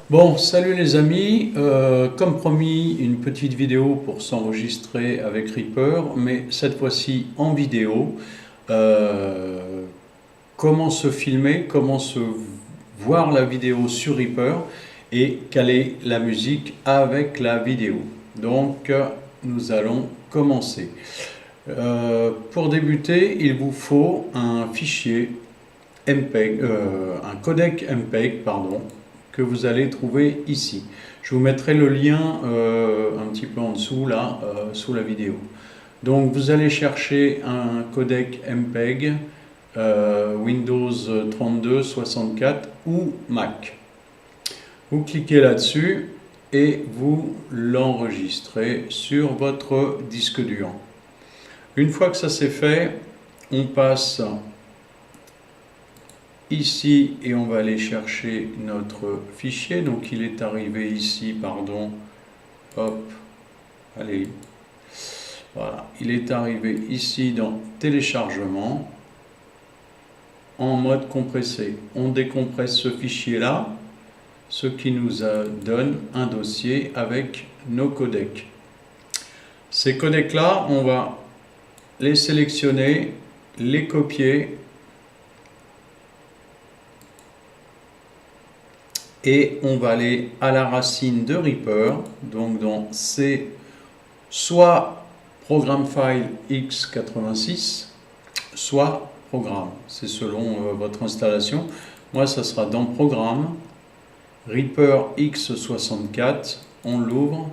Bon, salut les amis. Comme promis, une petite vidéo pour s'enregistrer avec Reaper, mais cette fois-ci en vidéo. Euh, Comment se filmer, comment se voir la vidéo sur Reaper et caler la musique avec la vidéo. Donc, nous allons commencer. Pour débuter, il vous faut un fichier MPEG, un codec MPEG, pardon, que vous allez trouver ici. Je vous mettrai le lien un petit peu en dessous, là, sous la vidéo. Donc vous allez chercher un codec MPEG Windows 32, 64 ou Mac. Vous cliquez là-dessus et vous l'enregistrez sur votre disque dur. Une fois que ça c'est fait, on passe ici et on va aller chercher notre fichier. Donc il est arrivé ici, pardon, hop, allez, voilà, il est arrivé ici dans téléchargement en mode compressé. On décompresse ce fichier là, ce qui nous donne un dossier avec nos codecs. Ces codecs là, on va les sélectionner, les copier et on va aller à la racine de Reaper, donc dans C, soit programme file x86, soit programme. C'est selon votre installation. Moi, ça sera dans programme, Reaper x64, on l'ouvre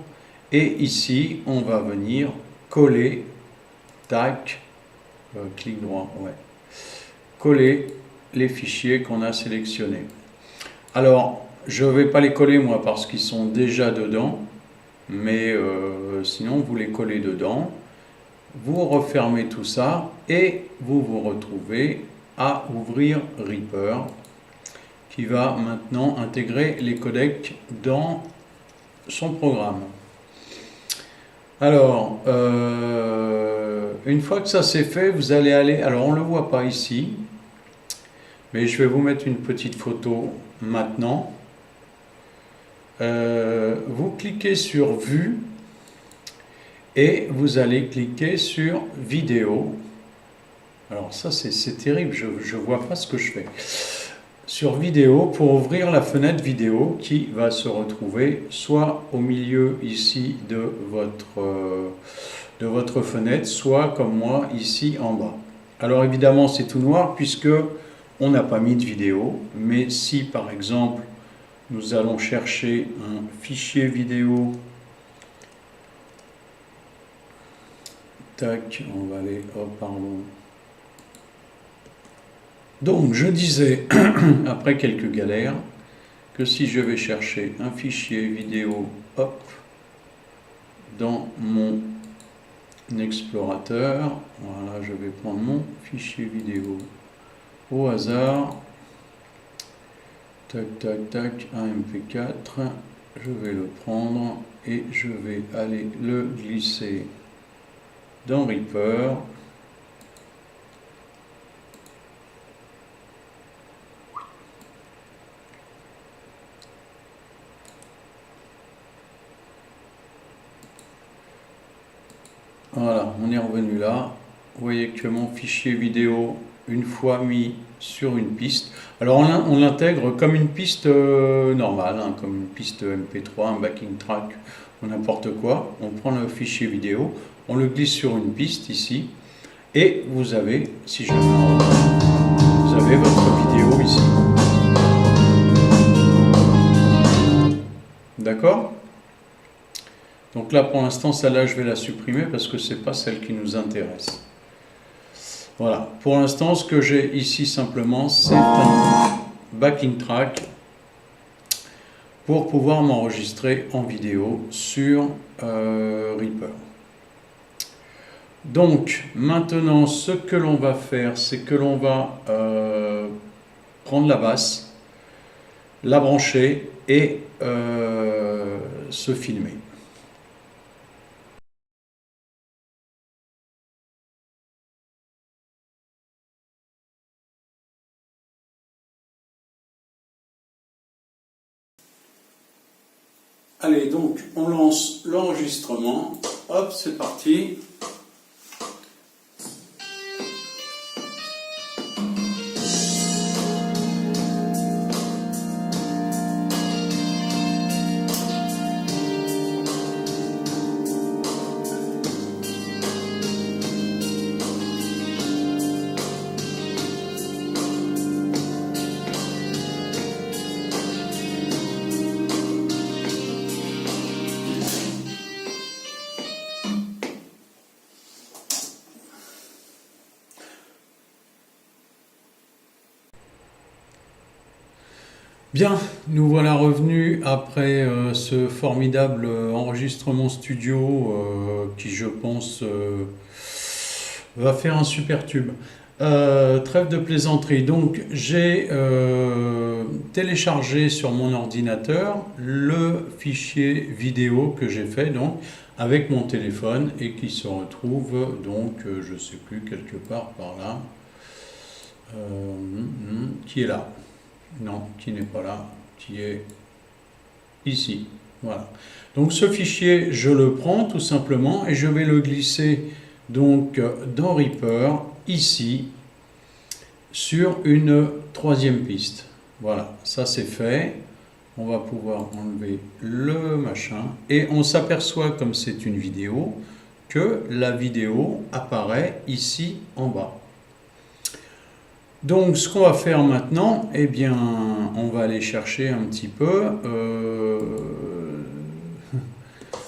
et ici, on va venir coller, tac, clic droit, ouais, coller les fichiers qu'on a sélectionnés. Alors, je ne vais pas les coller moi parce qu'ils sont déjà dedans, mais sinon vous les collez dedans, vous refermez tout ça et vous vous retrouvez à ouvrir Reaper qui va maintenant intégrer les codecs dans son programme. Alors, une fois que ça c'est fait, vous allez aller, alors on ne le voit pas ici, mais je vais vous mettre une petite photo maintenant. Vous cliquez sur Vue et vous allez cliquer sur Vidéo. Alors ça c'est terrible, je ne vois pas ce que je fais. Sur Vidéo pour ouvrir la fenêtre vidéo qui va se retrouver soit au milieu ici de votre fenêtre, soit comme moi ici en bas. Alors évidemment c'est tout noir puisque on n'a pas mis de vidéo, mais si par exemple nous allons chercher un fichier vidéo. Tac, on va aller, oh pardon. Donc je disais, après quelques galères, que si je vais chercher un fichier vidéo, hop, dans mon explorateur, voilà, je vais prendre mon fichier vidéo au hasard, tac, tac, tac, un MP4, je vais le prendre et je vais aller le glisser dans Reaper. Voilà, on est revenu là. Vous voyez que mon fichier vidéo, une fois mis sur une piste, alors on l'intègre comme une piste normale, hein, comme une piste MP3, un backing track ou n'importe quoi. On prend le fichier vidéo, on le glisse sur une piste ici, et vous avez, si je vous avez votre vidéo ici. D'accord? Donc là, pour l'instant, celle-là, je vais la supprimer parce que ce n'est pas celle qui nous intéresse. Voilà, pour l'instant, ce que j'ai ici simplement, c'est un backing track pour pouvoir m'enregistrer en vidéo sur Reaper. Donc, maintenant, ce que l'on va faire, c'est que l'on va prendre la basse, la brancher et se filmer. Allez, donc on lance l'enregistrement. Hop, c'est parti. Bien, nous voilà revenus après ce formidable enregistrement studio qui, je pense, va faire un super tube. Trêve de plaisanterie. Donc, j'ai téléchargé sur mon ordinateur le fichier vidéo que j'ai fait donc avec mon téléphone et qui se retrouve donc, je ne sais plus, quelque part par là, qui est là. Non, qui n'est pas là, qui est ici. Voilà. Donc ce fichier, je le prends tout simplement et je vais le glisser donc dans Reaper, ici, sur une troisième piste. Voilà, ça c'est fait. On va pouvoir enlever le machin et on s'aperçoit, comme c'est une vidéo, que la vidéo apparaît ici en bas. Donc ce qu'on va faire maintenant, eh bien, on va aller chercher un petit peu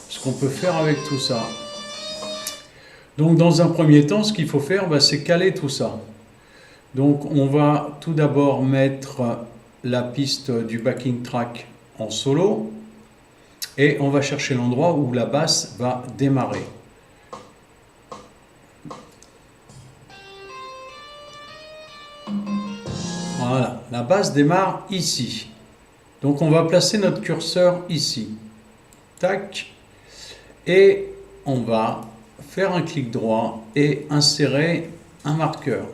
ce qu'on peut faire avec tout ça. Donc dans un premier temps, ce qu'il faut faire, c'est caler tout ça. Donc on va tout d'abord mettre la piste du backing track en solo et on va chercher l'endroit où la basse va démarrer. Voilà, la basse démarre ici. Donc on va placer notre curseur ici. Tac. Et on va faire un clic droit et insérer un marqueur.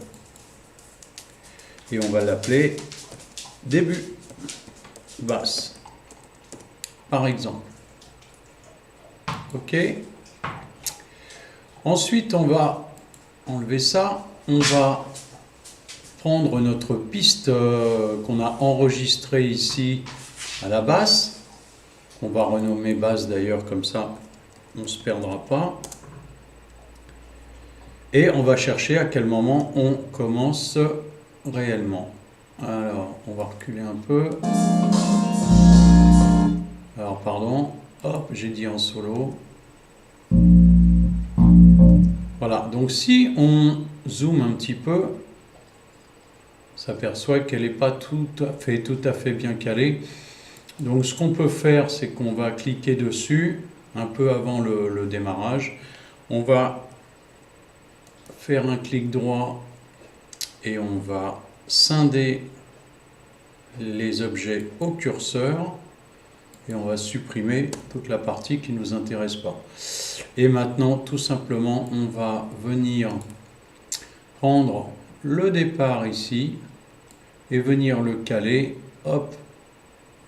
Et on va l'appeler début basse, par exemple. OK. Ensuite, on va enlever ça. On va prendre notre piste qu'on a enregistrée ici à la basse. On va renommer basse d'ailleurs, comme ça on ne se perdra pas. Et on va chercher à quel moment on commence réellement. Alors, on va reculer un peu. Alors, pardon. Hop, j'ai dit en solo. Voilà, donc si on zoome un petit peu, s'aperçoit qu'elle n'est pas tout à fait bien calée. Donc ce qu'on peut faire, c'est qu'on va cliquer dessus un peu avant le démarrage. On va faire un clic droit et on va scinder les objets au curseur et on va supprimer toute la partie qui ne nous intéresse pas. Et maintenant, tout simplement, on va venir prendre le départ ici et venir le caler, hop,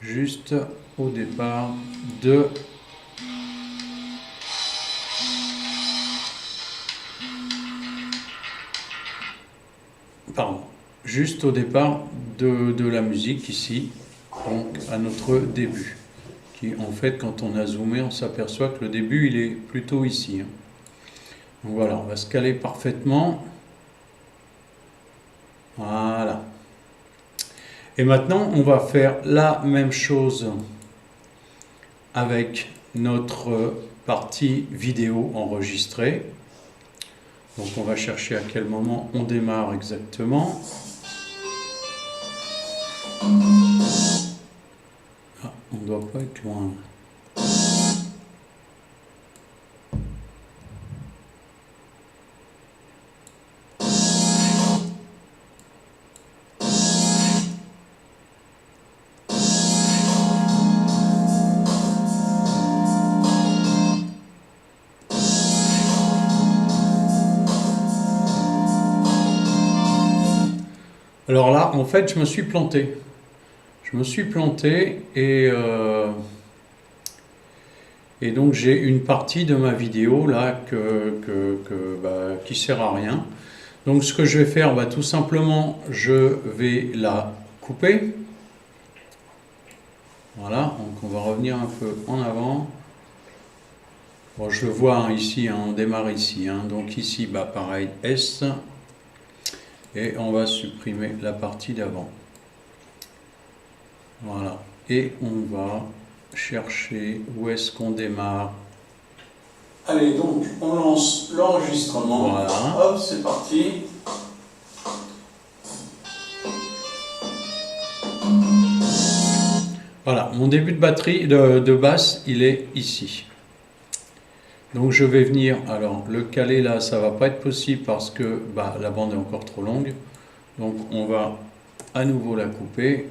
juste au départ de juste au départ de la musique ici, donc à notre début. Qui en fait, quand on a zoomé, on s'aperçoit que le début il est plutôt ici. Donc voilà, on va se caler parfaitement. Voilà. Et maintenant, on va faire la même chose avec notre partie vidéo enregistrée. Donc on va chercher à quel moment on démarre exactement. Ah, on ne doit pas être loin. Alors là, en fait, je me suis planté. Je me suis planté et Et donc j'ai une partie de ma vidéo là qui sert à rien. Donc ce que je vais faire, tout simplement, je vais la couper. Voilà, donc on va revenir un peu en avant. Bon, je le vois ici, on démarre ici. Donc ici, pareil, S. Et on va supprimer la partie d'avant. Voilà. Et on va chercher où est-ce qu'on démarre. Allez, donc on lance l'enregistrement. Voilà. Hop, c'est parti. Voilà, mon début de batterie de basse, il est ici. Donc je vais venir, alors le caler là, ça va pas être possible parce que la bande est encore trop longue. Donc on va à nouveau la couper.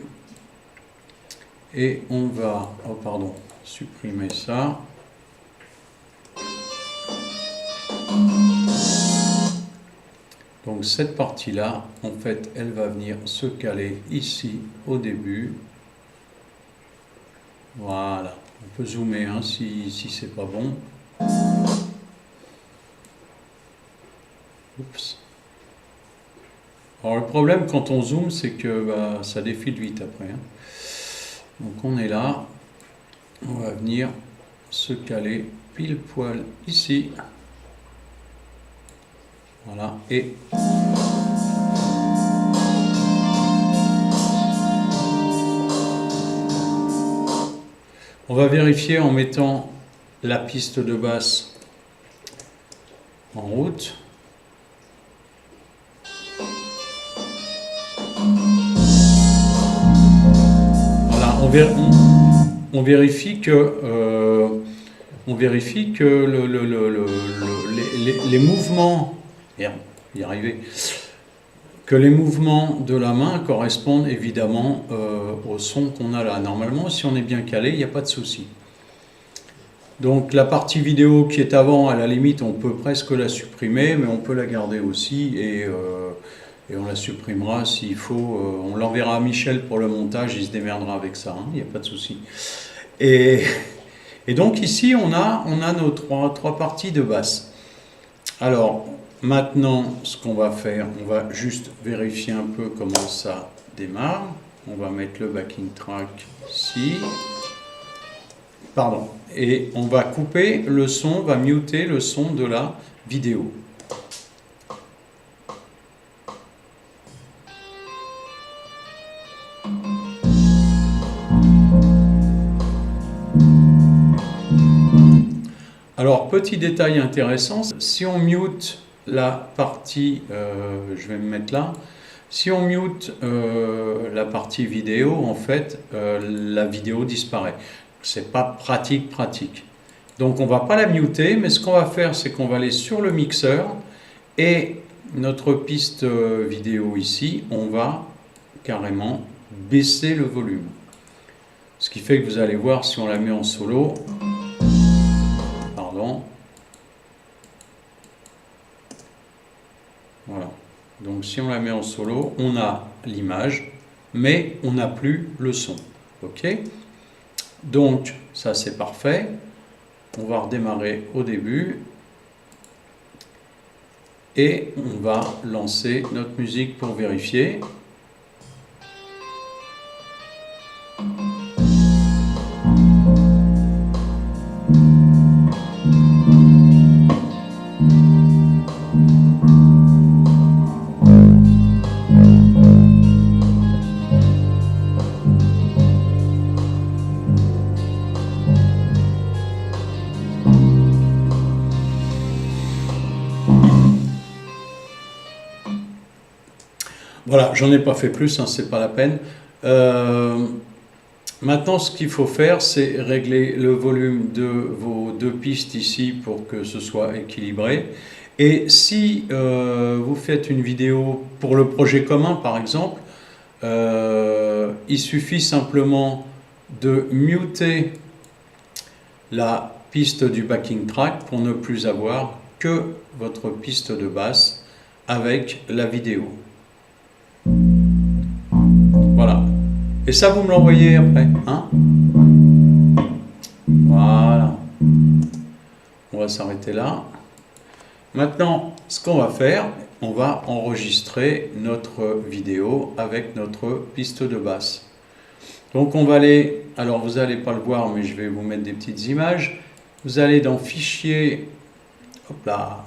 Et on va, supprimer ça. Donc cette partie-là, en fait, elle va venir se caler ici au début. Voilà, on peut zoomer si c'est pas bon. Oups. Alors le problème quand on zoome, c'est que ça défile vite après. Donc on est là, on va venir se caler pile poil ici. Voilà, et on va vérifier en mettant la piste de basse en route. Voilà, on vérifie que les mouvements, y arriver, que les mouvements de la main correspondent évidemment au son qu'on a là. Normalement, si on est bien calé, il n'y a pas de souci. Donc la partie vidéo qui est avant, à la limite, on peut presque la supprimer, mais on peut la garder aussi et on la supprimera s'il faut. On l'enverra à Michel pour le montage, il se démerdera avec ça, il n'y a pas de souci. Et donc ici, on a nos trois parties de basse. Alors, maintenant, ce qu'on va faire, on va juste vérifier un peu comment ça démarre. On va mettre le backing track ici. Pardon. Et on va couper le son, on va muter le son de la vidéo. Alors, petit détail intéressant, si on mute la partie, je vais me mettre là, si on mute la partie vidéo, en fait, la vidéo disparaît. C'est pas pratique. Donc on va pas la muter, mais ce qu'on va faire, c'est qu'on va aller sur le mixeur et notre piste vidéo ici, on va carrément baisser le volume. Ce qui fait que vous allez voir si on la met en solo. Voilà. Donc si on la met en solo, on a l'image, mais on n'a plus le son. Ok? Donc ça c'est parfait. On va redémarrer au début. Et on va lancer notre musique pour vérifier. Voilà, j'en ai pas fait plus, c'est pas la peine. Maintenant, ce qu'il faut faire, c'est régler le volume de vos deux pistes ici pour que ce soit équilibré. Et si vous faites une vidéo pour le projet commun, par exemple, il suffit simplement de muter la piste du backing track pour ne plus avoir que votre piste de basse avec la vidéo. Voilà. Et ça, vous me l'envoyez après. Voilà. On va s'arrêter là. Maintenant, ce qu'on va faire, on va enregistrer notre vidéo avec notre piste de basse. Donc on va aller, alors vous n'allez pas le voir, mais je vais vous mettre des petites images. Vous allez dans Fichier, hop là,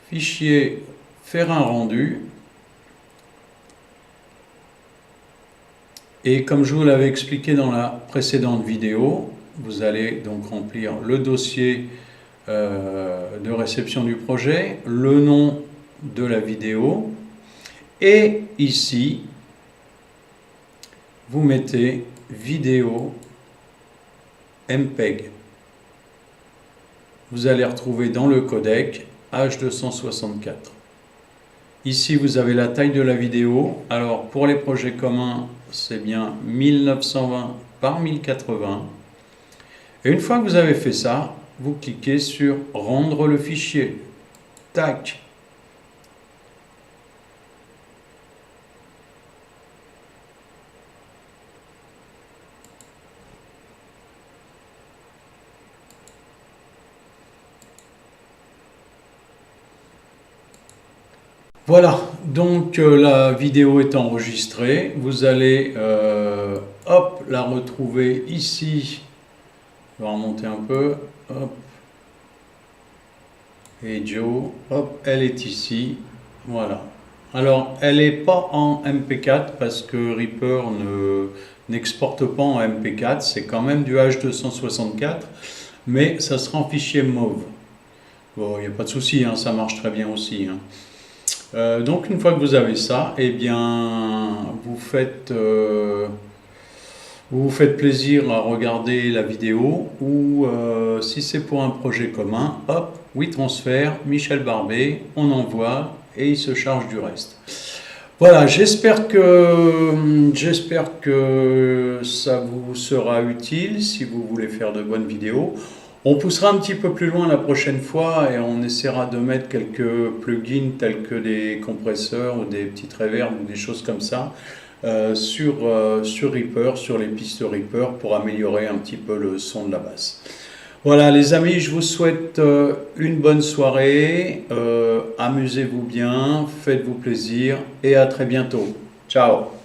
Fichier, faire un rendu. Et comme je vous l'avais expliqué dans la précédente vidéo, vous allez donc remplir le dossier de réception du projet, le nom de la vidéo, et ici, vous mettez vidéo MPEG. Vous allez retrouver dans le codec H264. Ici, vous avez la taille de la vidéo. Alors, pour les projets communs, c'est bien 1920 par 1080. Et une fois que vous avez fait ça, vous cliquez sur « Rendre le fichier ». Tac. Voilà, donc la vidéo est enregistrée. Vous allez hop, la retrouver ici. Je vais remonter un peu. Hop. Et Joe, hop, elle est ici. Voilà. Alors, elle n'est pas en MP4 parce que Reaper n'exporte pas en MP4. C'est quand même du H264, mais ça sera en fichier MOV. Bon, il n'y a pas de souci, hein, ça marche très bien aussi. Hein. Donc une fois que vous avez ça, eh bien vous vous faites plaisir à regarder la vidéo, ou si c'est pour un projet commun, hop, WeTransfer, Michel Barbet, on envoie et il se charge du reste. Voilà, j'espère que ça vous sera utile si vous voulez faire de bonnes vidéos. On poussera un petit peu plus loin la prochaine fois et on essaiera de mettre quelques plugins tels que des compresseurs ou des petites reverbs ou des choses comme ça sur Reaper, sur les pistes Reaper pour améliorer un petit peu le son de la basse. Voilà les amis, je vous souhaite une bonne soirée, amusez-vous bien, faites-vous plaisir et à très bientôt. Ciao!